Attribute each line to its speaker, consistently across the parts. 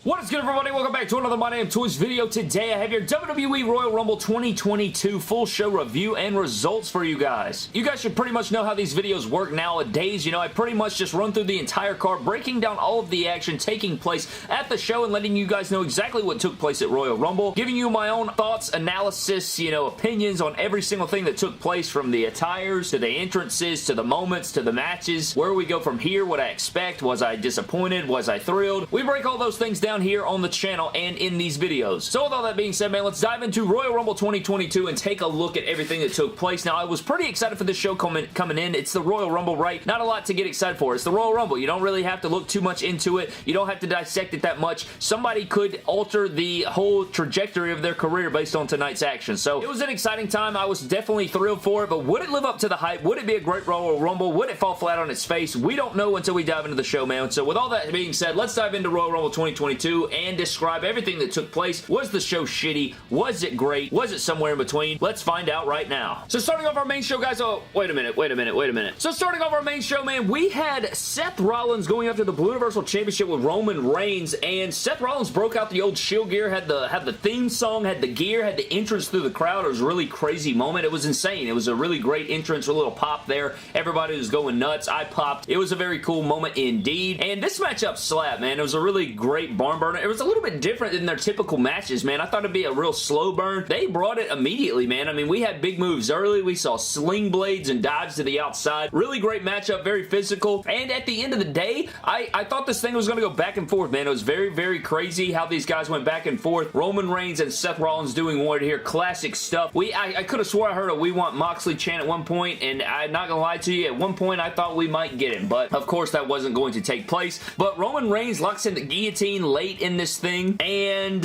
Speaker 1: What is good, everybody? Welcome back to another My Damn Toys video. Today I have your WWE Royal Rumble 2022 full show review and results for you guys. You guys should pretty much know how these videos work nowadays. You know, I pretty much just run through the entire card, breaking down all of the action taking place at the show and letting you guys know exactly what took place at Royal Rumble, giving you my own thoughts, analysis, you know, opinions on every single thing that took place, from the attires to the entrances to the moments to the matches, where we go from here, what I expect, was I disappointed, was I thrilled. We break all those things down here on the channel and in these videos. So with all that being said, man, let's dive into Royal Rumble 2022 and take a look at everything that took place. Now, I was pretty excited for this show coming in. It's the Royal Rumble, right? Not a lot to get excited for. It's the Royal Rumble. You don't really have to look too much into it. You don't have to dissect it that much. Somebody could alter the whole trajectory of their career based on tonight's action. So it was an exciting time. I was definitely thrilled for it, but would it live up to the hype? Would it be a great Royal Rumble? Would it fall flat on its face? We don't know until we dive into the show, man. So with all that being said, let's dive into Royal Rumble 2022 and describe everything that took place. Was the show shitty? Was it great? Was it somewhere in between? Let's find out right now. So starting off our main show, guys. Oh, wait a minute. So starting off our main show, man, we had Seth Rollins going after the Blue Universal Championship with Roman Reigns, and Seth Rollins broke out the old Shield gear, had the theme song, had the gear, had the entrance through the crowd. It was a really crazy moment. It was insane. It was a really great entrance, a little pop there. Everybody was going nuts. I popped. It was a very cool moment indeed. And this matchup slapped, man. It was a really great barn burner. It was a little bit different than their typical matches, man. I thought it'd be a real slow burn. They brought it immediately, man. I mean, we had big moves early. We saw sling blades and dives to the outside. Really great matchup, very physical. And at the end of the day, I thought this thing was going to go back and forth, man. It was very, very crazy how these guys went back and forth. Roman Reigns and Seth Rollins doing one here. Classic stuff. I could have swore I heard a "We Want Moxley" chant at one point, and I'm not going to lie to you, at one point I thought we might get him, but of course that wasn't going to take place. But Roman Reigns locks in the guillotine late in this thing, and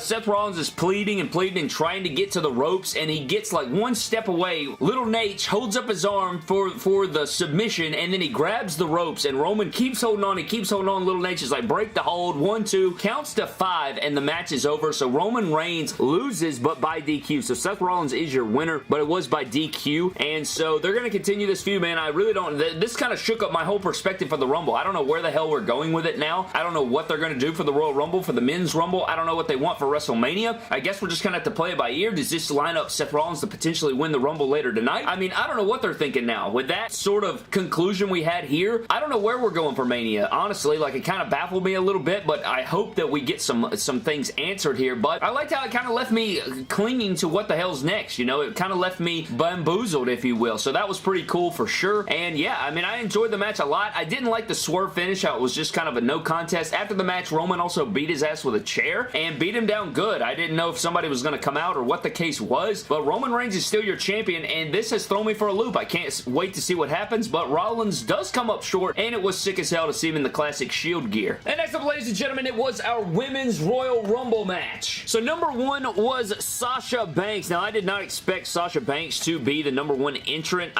Speaker 1: Seth Rollins is pleading and trying to get to the ropes, and he gets like one step away. Little Nate holds up his arm for the submission, and then he grabs the ropes, and Roman keeps holding on. He keeps holding on. Little Nate is like, break the hold. 1, 2, counts to 5, and the match is over. So Roman Reigns loses, but by DQ. So Seth Rollins is your winner, but it was by DQ, and so they're going to continue this feud, man. I really don't. This kind of shook up my whole perspective for the Rumble. I don't know where the hell we're going with it now. I don't know what they're going to do for the Royal Rumble, for the Men's Rumble. I don't know what they want for WrestleMania. I guess we're just going to have to play it by ear. Does this line up Seth Rollins to potentially win the Rumble later tonight? I mean, I don't know what they're thinking now. With that sort of conclusion we had here, I don't know where we're going for Mania. Honestly, like, it kind of baffled me a little bit, but I hope that we get some things answered here. But I liked how it kind of left me clinging to what the hell's next, you know? It kind of left me bamboozled, if you will. So that was pretty cool for sure. And yeah, I mean, I enjoyed the match a lot. I didn't like the swerve finish, how it was just kind of a no contest. After the match, Roman also beat his ass with a chair and beat him down good. I didn't know if somebody was going to come out or what the case was, but Roman Reigns is still your champion, and this has thrown me for a loop. I can't wait to see what happens, but Rollins does come up short, and it was sick as hell to see him in the classic Shield gear. And next up, ladies and gentlemen, it was our Women's Royal Rumble match. So number 1 was Sasha Banks. Now, I did not expect Sasha Banks to be the number 1 entrant.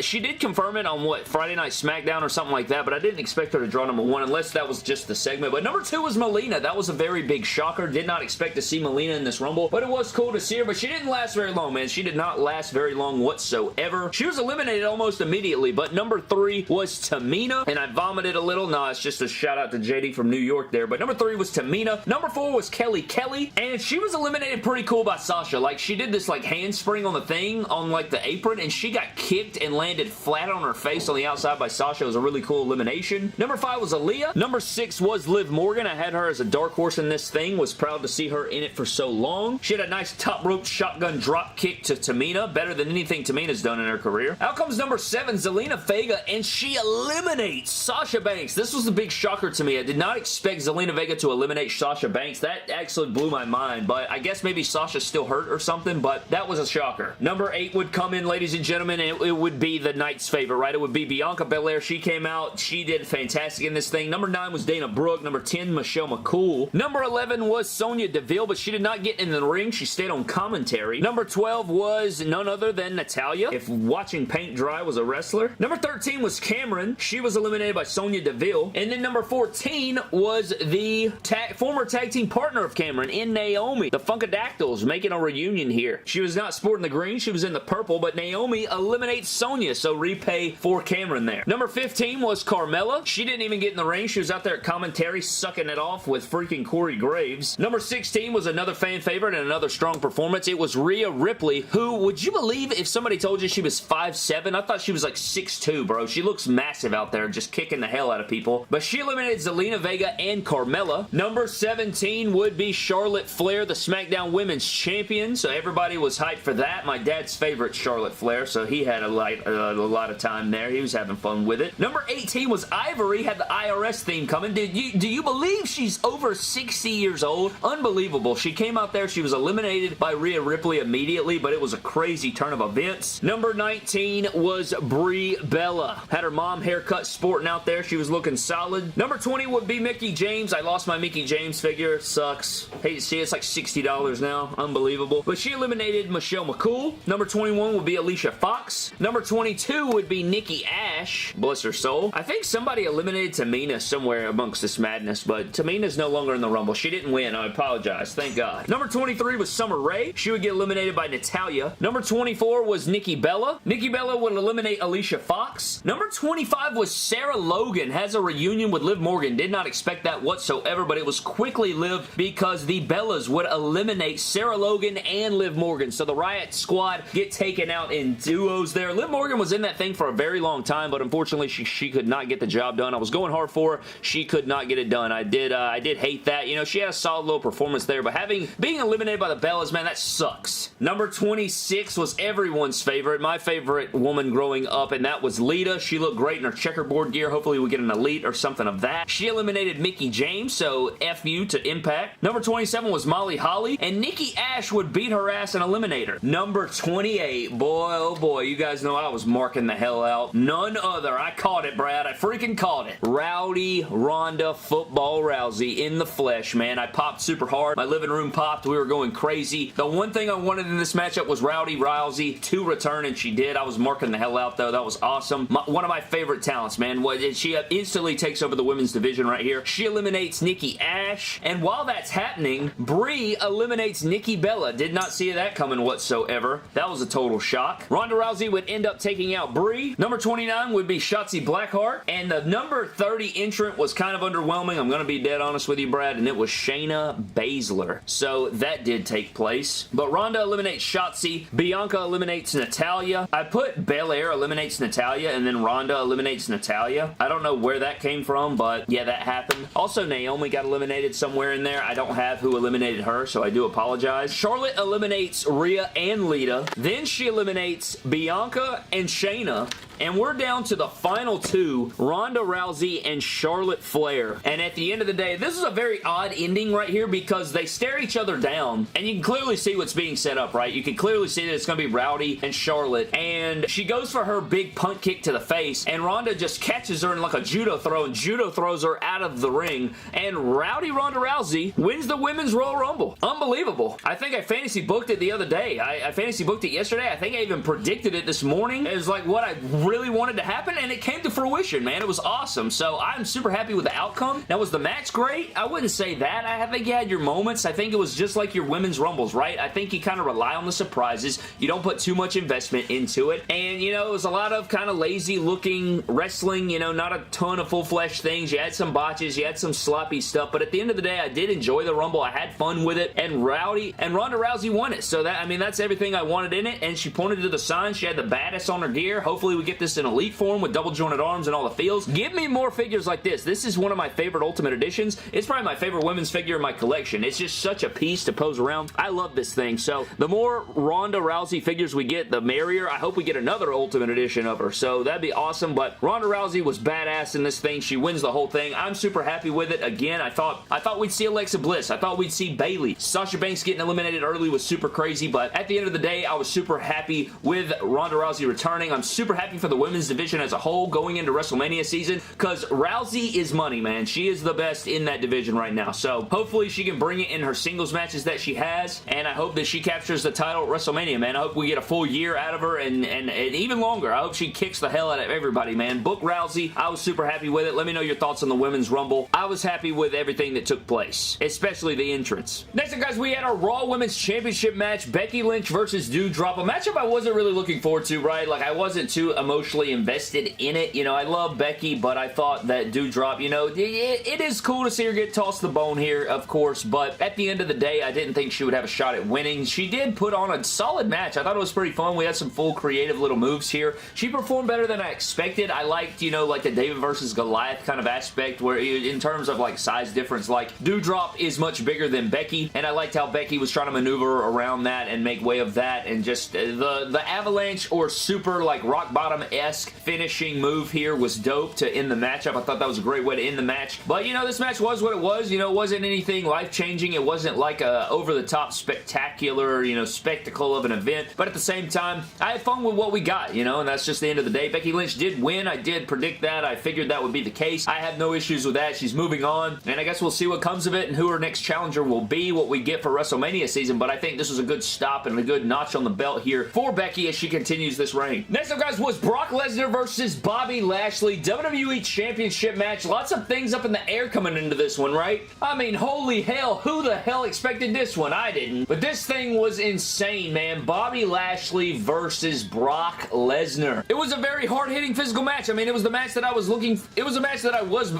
Speaker 1: She did confirm it on what, Friday Night SmackDown or something like that, but I didn't expect her to draw number 1 unless that was just the segment. But number 2 was Melina. That was a very big shocker. Did not expect to see Melina in this Rumble, but it was cool to see her, but she didn't last very long, man. She did not last very long whatsoever. She was eliminated almost immediately, but number 3 was Tamina, and I vomited a little. No, it's just a shout out to JD from New York there, but number 3 was Tamina. Number 4 was Kelly, and she was eliminated pretty cool by Sasha. Like, she did this like handspring on the thing, on like the apron, and she got kicked and landed flat on her face on the outside by Sasha. It was a really cool elimination. Number 5 was Aaliyah. Number 6 was Liv Morgan. I had her as a dark horse in this thing. Was proud to see her in it for so long. She had a nice top rope shotgun drop kick to Tamina. Better than anything Tamina's done in her career. Out comes number 7, Zelina Vega, and she eliminates Sasha Banks. This was a big shocker to me. I did not expect Zelina Vega to eliminate Sasha Banks. That actually blew my mind, but I guess maybe Sasha's still hurt or something, but that was a shocker. Number 8 would come in, ladies and gentlemen, and it would be the night's favorite, right? It would be Bianca Belair. She came out. She did fantastic in this thing. Number 9 was Dana Brooke. Number 10, Michelle McCool. Number 11 was Sonya Deville, but she did not get in the ring. She stayed on commentary. Number 12 was none other than Natalya, if watching paint dry was a wrestler. Number 13 was Cameron. She was eliminated by Sonya Deville. And then number 14 was the former tag team partner of Cameron in Naomi. The Funkadactyls making a reunion here. She was not sporting the green. She was in the purple, but Naomi eliminates Sonya, so repay for Cameron there. Number 15 was Carmella. She didn't even get in the ring. She was out there at commentary sucking it off. off with freaking Corey Graves. Number 16 was another fan favorite and another strong performance. It was Rhea Ripley, who, would you believe if somebody told you she was 5'7"? I thought she was like 6'2", bro. She looks massive out there, just kicking the hell out of people. But she eliminated Zelina Vega and Carmella. Number 17 would be Charlotte Flair, the SmackDown Women's Champion, so everybody was hyped for that. My dad's favorite, Charlotte Flair, so he had a lot of time there. He was having fun with it. Number 18 was Ivory, had the IRS theme coming. Do you believe she's over 60 years old? Unbelievable. She came out there, she was eliminated by Rhea Ripley immediately, but it was a crazy turn of events. Number 19 was Brie Bella. Had her mom haircut sporting out there. She was looking solid. Number 20 would be Mickie James. I lost my Mickie James figure. Sucks. Hate to see it. It's like $60 now. Unbelievable. But she eliminated Michelle McCool. Number 21 would be Alicia Fox. Number 22 would be Nikki Ash. Bless her soul. I think somebody eliminated Tamina somewhere amongst this madness, but Tamina's no longer in the Rumble. She didn't win. I apologize. Thank God. Number 23 was Summer Rae. She would get eliminated by Natalya. Number 24 was Nikki Bella. Nikki Bella would eliminate Alicia Fox. Number 25 was Sarah Logan. Has a reunion with Liv Morgan. Did not expect that whatsoever, but it was quickly lived because the Bellas would eliminate Sarah Logan and Liv Morgan. So the Riot Squad get taken out in duos there. Liv Morgan was in that thing for a very long time, but unfortunately she could not get the job done. I was going hard for her. She could not get it done. I did hate that. You know, she had a solid little performance there, but being eliminated by the Bellas, man, that sucks. Number 26 was everyone's favorite, my favorite woman growing up, and that was Lita. She looked great in her checkerboard gear. Hopefully we get an Elite or something of that. She eliminated Mickie James, so F you to Impact. Number 27 was Molly Holly, and Nikki Ash would beat her ass and eliminate her. Number 28, boy, oh boy, you guys know I was marking the hell out. None other. I caught it, Brad. I freaking caught it. Rowdy Ronda Football Rousey in the flesh, man. I popped super hard. My living room popped. We were going crazy. The one thing I wanted in this matchup was Rowdy Rousey to return, and she did. I was marking the hell out, though. That was awesome. One of my favorite talents, man. She instantly takes over the women's division right here. She eliminates Nikki Ash, and while that's happening, Brie eliminates Nikki Bella. Did not see that coming whatsoever. That was a total shock. Ronda Rousey would end up taking out Brie. Number 29 would be Shotzi Blackheart, and the number 30 entrant was kind of underwhelming. I'm going to be dead honest with you, Brad, and it was Shayna Baszler. So that did take place. But Ronda eliminates Shotzi. Bianca eliminates Natalya. I put Belair eliminates Natalya, and then Ronda eliminates Natalya. I don't know where that came from, but yeah, that happened. Also, Naomi got eliminated somewhere in there. I don't have who eliminated her, so I do apologize. Charlotte eliminates Rhea and Lita. Then she eliminates Bianca and Shayna. And we're down to the final two, Ronda Rousey and Charlotte Flair. And at the end of the day, this is a very odd ending right here because they stare each other down, and you can clearly see what's being set up, right? You can clearly see that it's going to be Rowdy and Charlotte, and she goes for her big punt kick to the face, and Ronda just catches her in like a judo throw, and judo throws her out of the ring, and Rowdy Ronda Rousey wins the Women's Royal Rumble. Unbelievable. I think I fantasy booked it the other day. I fantasy booked it yesterday. I think I even predicted it this morning. It was like what I really wanted to happen, and it came to fruition, man. It was awesome. So I'm super happy with the outcome. Now, was the match great? I wouldn't say that. I think you had your moments. I think it was just like your women's rumbles, right? I think you kind of rely on the surprises. You don't put too much investment into it. And, you know, it was a lot of kind of lazy looking wrestling, you know, not a ton of full-fledged things. You had some botches. You had some sloppy stuff. But at the end of the day, I did enjoy the Rumble. I had fun with it. And Rowdy and Ronda Rousey won it. So that, I mean, that's everything I wanted in it. And she pointed to the sign. She had the baddest on her gear. Hopefully we get this in Elite form with double jointed arms and all the feels. Give me more figures like this. This is one of my favorite Ultimate Editions. It's probably my favorite women's figure in my collection. It's just such a piece to pose around. I love this thing. So the more Ronda Rousey figures we get, the merrier. I hope we get another Ultimate Edition of her. So that'd be awesome. But Ronda Rousey was badass in this thing. She wins the whole thing. I'm super happy with it. Again, I thought we'd see Alexa Bliss. I thought we'd see Bayley. Sasha Banks getting eliminated early was super crazy, but at the end of the day, I was super happy with Ronda Rousey returning. I'm super happy for the women's division as a whole going into WrestleMania season because Rousey is money, man. She is the best in that division right now. So hopefully she can bring it in her singles matches that she has, and I hope that she captures the title at WrestleMania, man. I hope we get a full year out of her and even longer. I hope she kicks the hell out of everybody, man. Book Rousey. I was super happy with it. Let me know your thoughts on the Women's Rumble. I was happy with everything that took place, especially the entrance. Next up, guys, we had our Raw Women's Championship match, Becky Lynch versus Doudrop. A matchup I wasn't really looking forward to, right? Like, I wasn't too emotionally invested in it. You know, I love Becky, but I thought that Doudrop, you know, it is cool cool to see her get tossed the bone here, of course, but at the end of the day, I didn't think she would have a shot at winning. She did put on a solid match. I thought it was pretty fun. We had some full creative little moves here. She performed better than I expected. I liked, you know, like the David versus Goliath kind of aspect where in terms of like size difference, like Doudrop is much bigger than Becky, and I liked how Becky was trying to maneuver around that and make way of that, and just the avalanche or super like rock bottom-esque finishing move here was dope to end the matchup. I thought that was a great way to end the match, but you know, this match was what it was. You know, it wasn't anything life-changing. It wasn't like a over-the-top spectacular, you know, spectacle of an event, but at the same time, I had fun with what we got, you know, and that's just the end of the day. Becky Lynch did win. I did predict that. I figured that would be the case. I have no issues with that. She's moving on, and I guess we'll see what comes of it and who her next challenger will be, what we get for WrestleMania season, but I think this was a good stop and a good notch on the belt here for Becky as she continues this reign. Next up, guys, was Brock Lesnar versus Bobby Lashley WWE Championship match. Lots of things up in the air coming into this one, right? I mean, holy hell, who the hell expected this one? I didn't. But this thing was insane, man. Bobby Lashley versus Brock Lesnar. It was a very hard-hitting physical match. I mean, it was the match that I was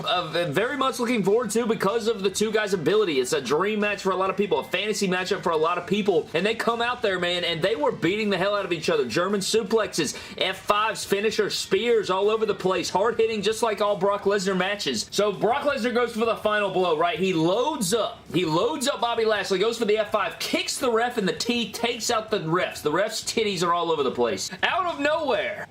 Speaker 1: very much looking forward to because of the two guys' ability. It's a dream match for a lot of people, a fantasy matchup for a lot of people, and they come out there, man, and they were beating the hell out of each other. German suplexes, F5s, finishers, spears all over the place. Hard-hitting just like all Brock Lesnar matches. So Brock Lesnar goes for the final blow, right? He loads up Bobby Lashley, goes for the F5, kicks the ref in the teeth, takes out the refs. The refs' titties are all over the place. Out of nowhere,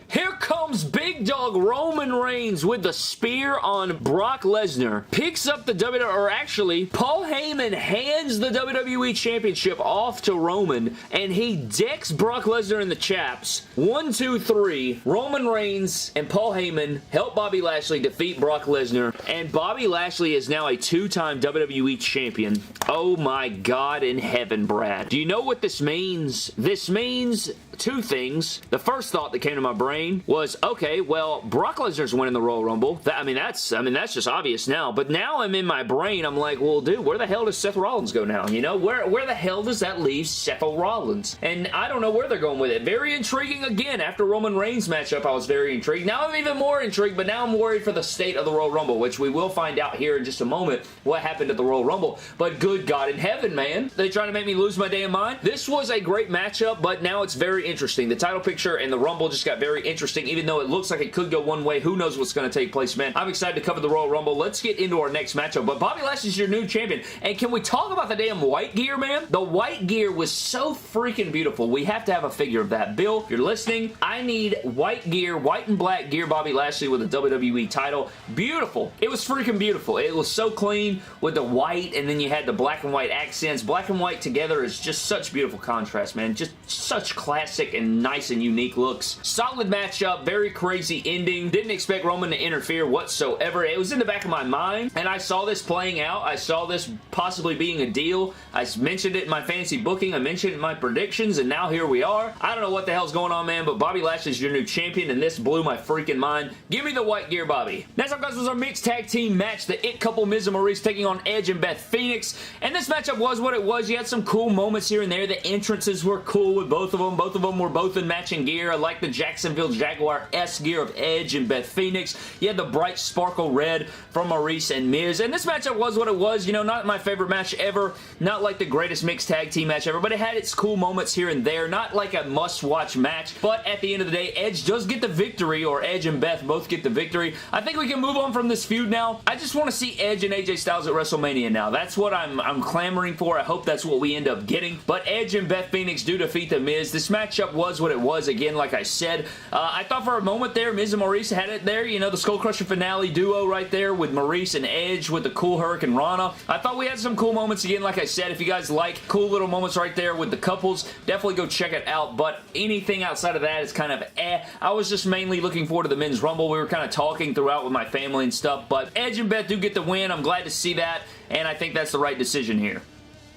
Speaker 1: here comes Big Dog Roman Reigns with the spear on Brock Lesnar. Picks up the WWE, or actually, Paul Heyman hands the WWE Championship off to Roman, and he decks Brock Lesnar in the chaps. 1, 2, 3. Roman Reigns and Paul Heyman help Bobby Lashley defeat Brock Lesnar, and Bobby Lashley is now a two-time WWE Champion. Oh my God in heaven, Brad. Do you know what this means? This means two things. The first thought that came to my brain was, okay, well, Brock Lesnar's winning the Royal Rumble. That's just obvious now. But now I'm in my brain, I'm like, well, dude, where the hell does Seth Rollins go now? You know, where the hell does that leave Seth Rollins? And I don't know where they're going with it. Very intriguing again. After Roman Reigns matchup, I was very intrigued. Now I'm even more intrigued, but now I'm worried for the state of the Royal Rumble, which we will find out here in just a moment what happened at the Royal Rumble. But good God in heaven, man. They trying to make me lose my damn mind? This was a great matchup, but now it's very interesting. The title picture and the Rumble just got very interesting, even though it looks like it could go one way. Who knows what's going to take place, man. I'm excited to cover the Royal Rumble. Let's get into our next matchup. But Bobby Lashley's your new champion. And can we talk about the damn white gear, man? The white gear was so freaking beautiful. We have to have a figure of that. Bill, if you're listening, I need white gear, white and black gear Bobby Lashley with a WWE title. Beautiful. It was freaking beautiful. It was so clean with the white, and then you had the black and white accents. Black and white together is just such beautiful contrast, man. Just such classic and nice and unique looks. Solid matchup, very crazy ending. Didn't expect Roman to interfere whatsoever. It was in the back of my mind, and I saw this playing out. I saw this possibly being a deal. I mentioned it in my fantasy booking. I mentioned it in my predictions, and now here we are. I don't know what the hell's going on, man, but Bobby Lashley's your new champion, and this blew my freaking mind. Give me the white gear, Bobby. Next up, guys, was our mixed tag team match. The It Couple, Miz and Maryse, taking on Edge and Beth Phoenix, and this matchup was what it was. You had some cool moments here and there. The entrances were cool with both of them. Both of them were both in matching gear. I like the Jacksonville Jaguar-esque gear of Edge and Beth Phoenix. You had the bright sparkle red from Maryse and Miz, and this matchup was what it was. You know, not my favorite match ever, not like the greatest mixed tag team match ever, but it had its cool moments here and there. Not like a must-watch match, but at the end of the day, Edge does get the victory, or Edge and Beth both get the victory. I think we can move on from this feud now. I just want to see Edge and AJ Styles at WrestleMania now. That's what I'm clamoring for. I hope that's what we end up getting, but Edge and Beth Phoenix do defeat the Miz. This matchup was what it was, again, like I said. I thought for a moment there, Miz and Maryse had it there. You know, the Skull Crusher finale duo right there with Maryse and Edge with the cool Hurricane Rana. I thought we had some cool moments, again, like I said. If you guys like cool little moments right there with the couples, definitely go check it out, but anything outside of that is kind of eh. I was just mainly looking forward to the Men's Rumble. We were kind of talking throughout with my family and stuff, but Edge and Beth do get the win. I'm glad to see that, and I think that's the right decision here.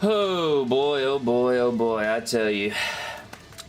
Speaker 1: Oh boy, oh boy, oh boy, I tell you.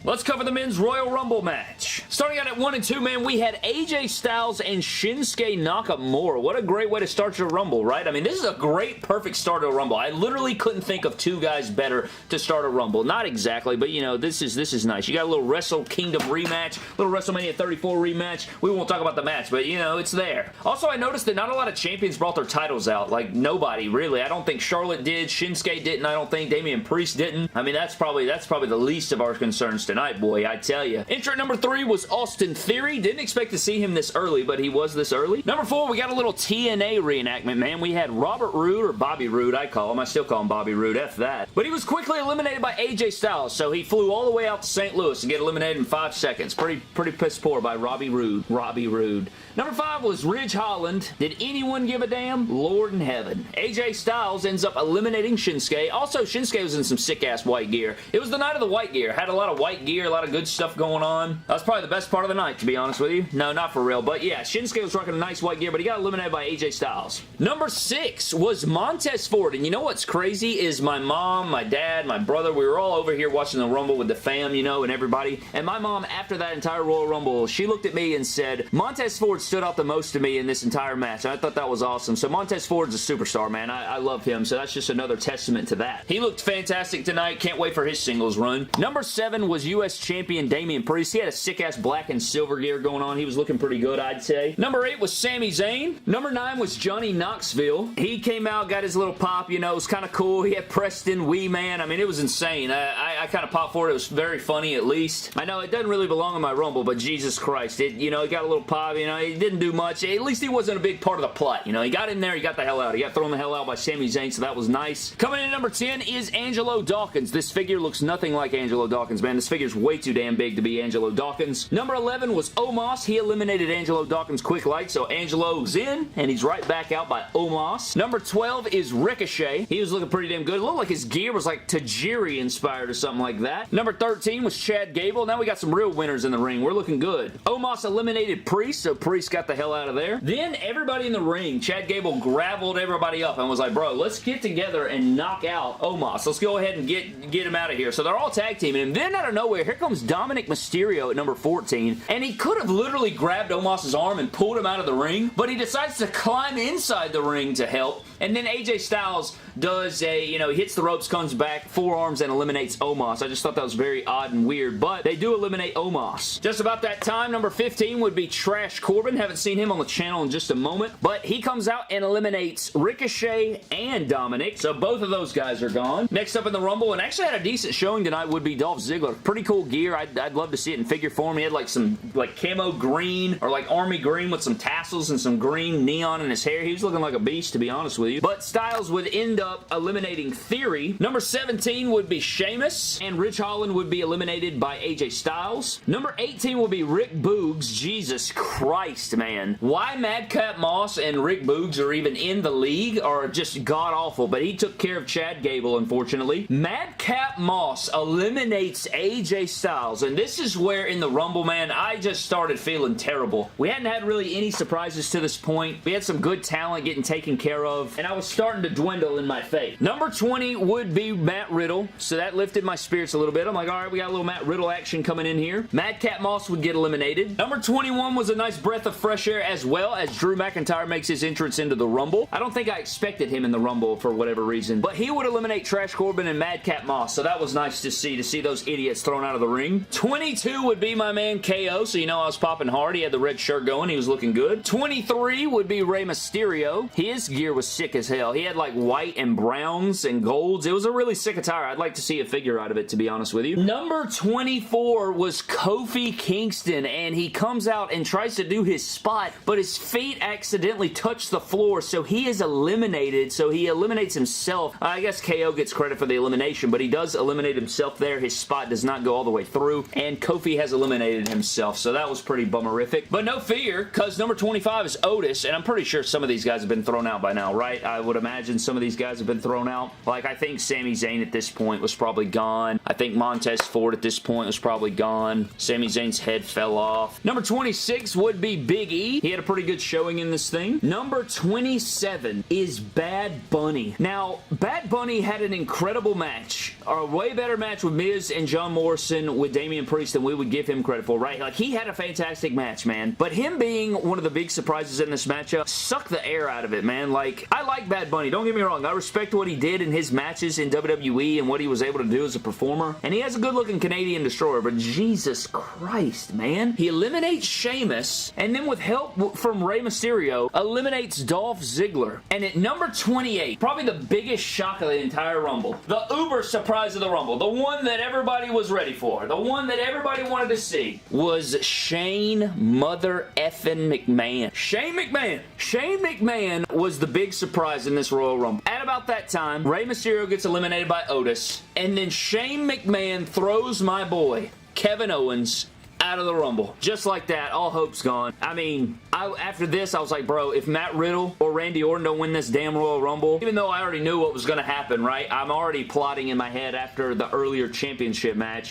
Speaker 1: Let's cover the Men's Royal Rumble match. Starting out at 1 and 2, man, we had AJ Styles and Shinsuke Nakamura. What a great way to start your Rumble, right? I mean, this is a great, perfect start to a Rumble. I literally couldn't think of two guys better to start a Rumble. Not exactly, but, you know, this is nice. You got a little Wrestle Kingdom rematch, little WrestleMania 34 rematch. We won't talk about the match, but, you know, it's there. Also, I noticed that not a lot of champions brought their titles out. Like, nobody, really. I don't think Charlotte did. Shinsuke didn't. I don't think Damien Priest didn't. I mean, that's probably the least of our concerns tonight, boy, I tell you. Entrant number 3 was Austin Theory. Didn't expect to see him this early, but he was this early. Number 4, we got a little TNA reenactment, man. We had Robert Roode, or Bobby Roode, I call him. I still call him Bobby Roode. F that. But he was quickly eliminated by AJ Styles, so he flew all the way out to St. Louis and get eliminated in 5 seconds. Pretty piss poor by Robbie Roode. Robbie Roode. Number 5 was Ridge Holland. Did anyone give a damn? Lord in heaven. AJ Styles ends up eliminating Shinsuke. Also, Shinsuke was in some sick-ass white gear. It was the night of the white gear. Had a lot of white gear, a lot of good stuff going on. That was probably the best part of the night, to be honest with you. No, not for real. But yeah, Shinsuke was rocking a nice white gear, but he got eliminated by AJ Styles. Number 6 was Montez Ford. And you know what's crazy is my mom, my dad, my brother, we were all over here watching the Rumble with the fam, you know, and everybody. And my mom, after that entire Royal Rumble, she looked at me and said, Montez Ford stood out the most to me in this entire match. And I thought that was awesome. So Montez Ford's a superstar, man. I love him. So that's just another testament to that. He looked fantastic tonight. Can't wait for his singles run. Number 7 was U.S. Champion Damien Priest. He had a sick-ass black and silver gear going on. He was looking pretty good, I'd say. Number 8 was Sami Zayn. Number 9 was Johnny Knoxville. He came out, got his little pop, you know, it was kind of cool. He had Preston Wee Man. I mean, it was insane. I kind of popped for it. It was very funny, at least. I know it doesn't really belong in my Rumble, but Jesus Christ, you know, he got a little pop, you know, he didn't do much. At least he wasn't a big part of the plot, you know. He got in there, he got the hell out. He got thrown the hell out by Sami Zayn, so that was nice. Coming in at number 10 is Angelo Dawkins. This figure looks nothing like Angelo Dawkins, man. This figure's way too damn big to be Angelo Dawkins. Number 11 was Omos. He eliminated Angelo Dawkins quick like, so Angelo's in, and he's right back out by Omos. Number 12 is Ricochet. He was looking pretty damn good. It looked like his gear was like Tajiri inspired or something like that. Number 13 was Chad Gable. Now we got some real winners in the ring. We're looking good. Omos eliminated Priest, so Priest got the hell out of there. Then everybody in the ring, Chad Gable gravelled everybody up and was like, bro, let's get together and knock out Omos. Let's go ahead and get him out of here. So they're all tag teaming him. Then out of nowhere, here comes Dominic Mysterio at number 14, and he could have literally grabbed Omos' arm and pulled him out of the ring, but he decides to climb inside the ring to help, and then AJ Styles does a, you know, he hits the ropes, comes back, forearms, and eliminates Omos. I just thought that was very odd and weird, but they do eliminate Omos. Just about that time, number 15 would be Trash Corbin. Haven't seen him on the channel in just a moment, but he comes out and eliminates Ricochet and Dominic, so both of those guys are gone. Next up in the Rumble, and actually had a decent showing tonight, would be Dolph Ziggler. Pretty cool gear. I'd love to see it in figure form. He had like some like camo green or like army green with some tassels and some green neon in his hair. He was looking like a beast, to be honest with you. But Styles would end up eliminating Theory. Number 17 would be Sheamus, and Ridge Holland would be eliminated by AJ Styles. Number 18 will be Rick Boogs. Jesus Christ, man. Why Madcap Moss and Rick Boogs are even in the league are just god-awful, but he took care of Chad Gable, unfortunately. Madcap Moss eliminates AJ Styles, and this is where in the Rumble, man, I just started feeling terrible. We hadn't had really any surprises to this point. We had some good talent getting taken care of, and I was starting to dwindle in my faith. Number 20 would be Matt Riddle, so that lifted my spirits a little bit. I'm like, alright, we got a little Matt Riddle action coming in here. Madcap Moss would get eliminated. Number 21 was a nice breath of fresh air, as well as Drew McIntyre makes his entrance into the Rumble. I don't think I expected him in the Rumble for whatever reason, but he would eliminate Trash Corbin and Madcap Moss, so that was nice to see those idiots thrown out of the ring. 22 would be my man KO, so you know I was popping hard. He had the red shirt going. He was looking good. 23 would be Rey Mysterio. His gear was sick as hell. He had like white and browns and golds. It was a really sick attire. I'd like to see a figure out of it, to be honest with you. Number 24 was Kofi Kingston, and he comes out and tries to do his spot, but his feet accidentally touch the floor, so he is eliminated. So he eliminates himself. I guess KO gets credit for the elimination, but he does eliminate himself there. His spot does not go all the way through, and Kofi has eliminated himself, so that was pretty bummerific. But no fear, because number 25 is Otis, and I'm pretty sure some of these guys have been thrown out by now, right? right? I would imagine some of these guys have been thrown out. Like, I think Sami Zayn at this point was probably gone. I think Montez Ford at this point was probably gone. Sami Zayn's head fell off. Number 26 would be Big E. He had a pretty good showing in this thing. Number 27 is Bad Bunny. Now, Bad Bunny had an incredible match. A way better match with Miz and John Morrison with Damien Priest than we would give him credit for, right? Like, he had a fantastic match, man. But him being one of the big surprises in this matchup sucked the air out of it, man. Like, I like Bad Bunny. Don't get me wrong. I respect what he did in his matches in WWE and what he was able to do as a performer. And he has a good-looking Canadian Destroyer, but Jesus Christ, man. He eliminates Sheamus, and then with help from Rey Mysterio, eliminates Dolph Ziggler. And at number 28, probably the biggest shock of the entire Rumble, the uber surprise of the Rumble, the one that everybody was ready for, the one that everybody wanted to see, was Shane Mother effing McMahon. Shane McMahon. Shane McMahon was the big surprise in this Royal Rumble. At about that time, Rey Mysterio gets eliminated by Otis, and then Shane McMahon throws my boy, Kevin Owens, out of the Rumble. Just like that, all hope's gone. I mean, after this, I was like, bro, if Matt Riddle or Randy Orton don't win this damn Royal Rumble, even though I already knew what was going to happen, right? I'm already plotting in my head after the earlier championship match.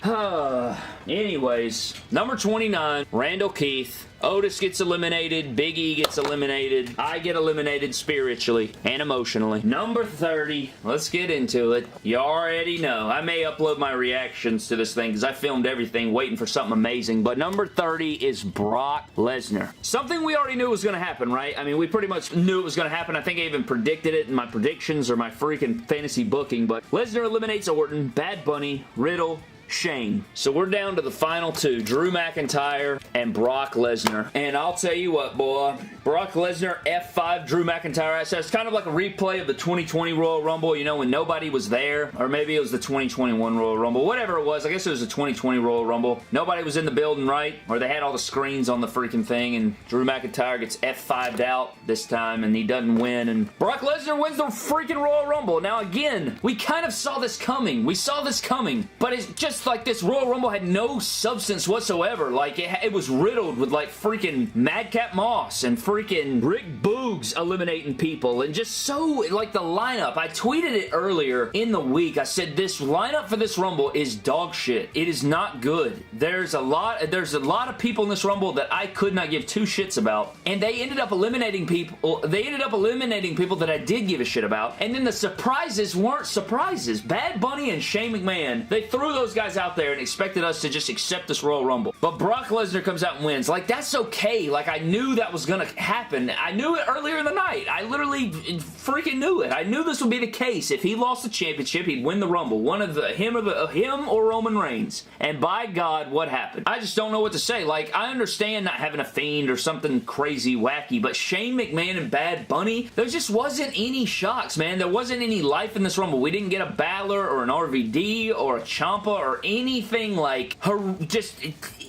Speaker 1: Anyways, number 29, Randall Keith. Otis gets eliminated. Big E gets eliminated. I get eliminated spiritually and emotionally. Number 30. Let's get into it. You already know. I may upload my reactions to this thing because I filmed everything waiting for something amazing. But number 30 is Brock Lesnar. Something we already knew was going to happen, right? I mean, we pretty much knew it was going to happen. I think I even predicted it in my predictions or my freaking fantasy booking. But Lesnar eliminates Orton, Bad Bunny, Riddle, Shane. So we're down to the final two, Drew McIntyre and Brock Lesnar. And I'll tell you what, boy, Brock Lesnar F5 Drew McIntyre. So it's kind of like a replay of the 2020 Royal Rumble, you know, when nobody was there. Or maybe it was the 2021 Royal Rumble. Whatever it was. I guess it was the 2020 Royal Rumble. Nobody was in the building, right? Or they had all the screens on the freaking thing, and Drew McIntyre gets F5'd out this time, and he doesn't win. And Brock Lesnar wins the freaking Royal Rumble. Now, again, we kind of saw this coming. We saw this coming. But it's just like this Royal Rumble had no substance whatsoever. Like, it was riddled with, like, freaking Madcap Moss and freaking Rick Boogs eliminating people, and just so, like, the lineup. I tweeted it earlier in the week. I said this lineup for this Rumble is dog shit. It is not good. There's a lot of people in this Rumble that I could not give two shits about, and they ended up eliminating people. They ended up eliminating people that I did give a shit about, and then the surprises weren't surprises. Bad Bunny and Shane McMahon, they threw those guys out there and expected us to just accept this Royal Rumble. But Brock Lesnar comes out and wins. Like, that's okay. Like, I knew that was gonna happen. I knew it earlier in the night. I literally freaking knew it. I knew this would be the case. If he lost the championship, he'd win the Rumble. One of him or Roman Reigns. And by God, what happened? I just don't know what to say. Like, I understand not having a Fiend or something crazy wacky, but Shane McMahon and Bad Bunny, there just wasn't any shocks, man. There wasn't any life in this Rumble. We didn't get a Balor or an RVD or a Ciampa or anything like just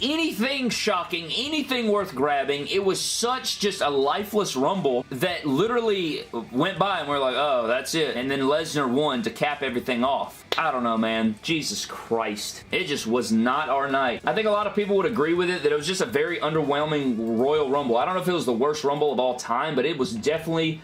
Speaker 1: anything shocking, anything worth grabbing. It was such just a lifeless Rumble that literally went by and we're like, oh, that's it. And then Lesnar won to cap everything off. I don't know, man. Jesus Christ. It just was not our night. I think a lot of people would agree with it that it was just a very underwhelming Royal Rumble. I don't know if it was the worst Rumble of all time, but it was definitely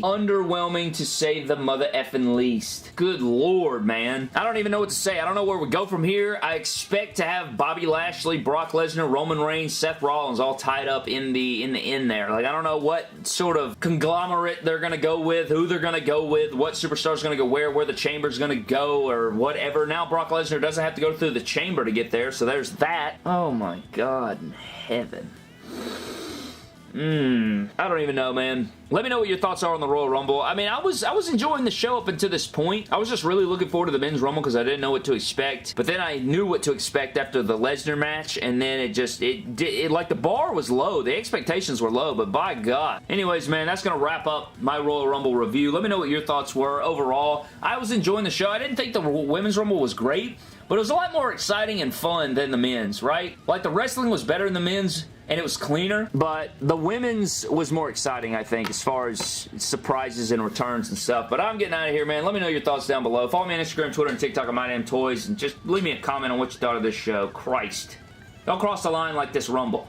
Speaker 1: underwhelming to say the mother effing least. Good Lord, man. I don't even know what to say. I don't know where we go from here. I expect to have Bobby Lashley, Brock Lesnar, Roman Reigns, Seth Rollins all tied up in the end there. Like, I don't know what sort of conglomerate they're gonna go with, who they're gonna go with, what superstars going to go where the chamber's going to go, or whatever. Now Brock Lesnar doesn't have to go through the chamber to get there, so there's that. Oh my God in heaven. I don't even know, man. Let me know what your thoughts are on the Royal Rumble. I mean, I was enjoying the show up until this point. I was just really looking forward to the Men's Rumble because I didn't know what to expect. But then I knew what to expect after the Lesnar match, and then it like the bar was low. The expectations were low, but by God. Anyways, man, that's going to wrap up my Royal Rumble review. Let me know what your thoughts were overall. I was enjoying the show. I didn't think the Women's Rumble was great, but it was a lot more exciting and fun than the men's, right? Like, the wrestling was better in the men's, and it was cleaner, but the women's was more exciting, I think, as far as surprises and returns and stuff. But I'm getting out of here, man. Let me know your thoughts down below. Follow me on Instagram, Twitter, and TikTok at MyDamnToys, and just leave me a comment on what you thought of this show. Christ. Don't cross the line like this Rumble.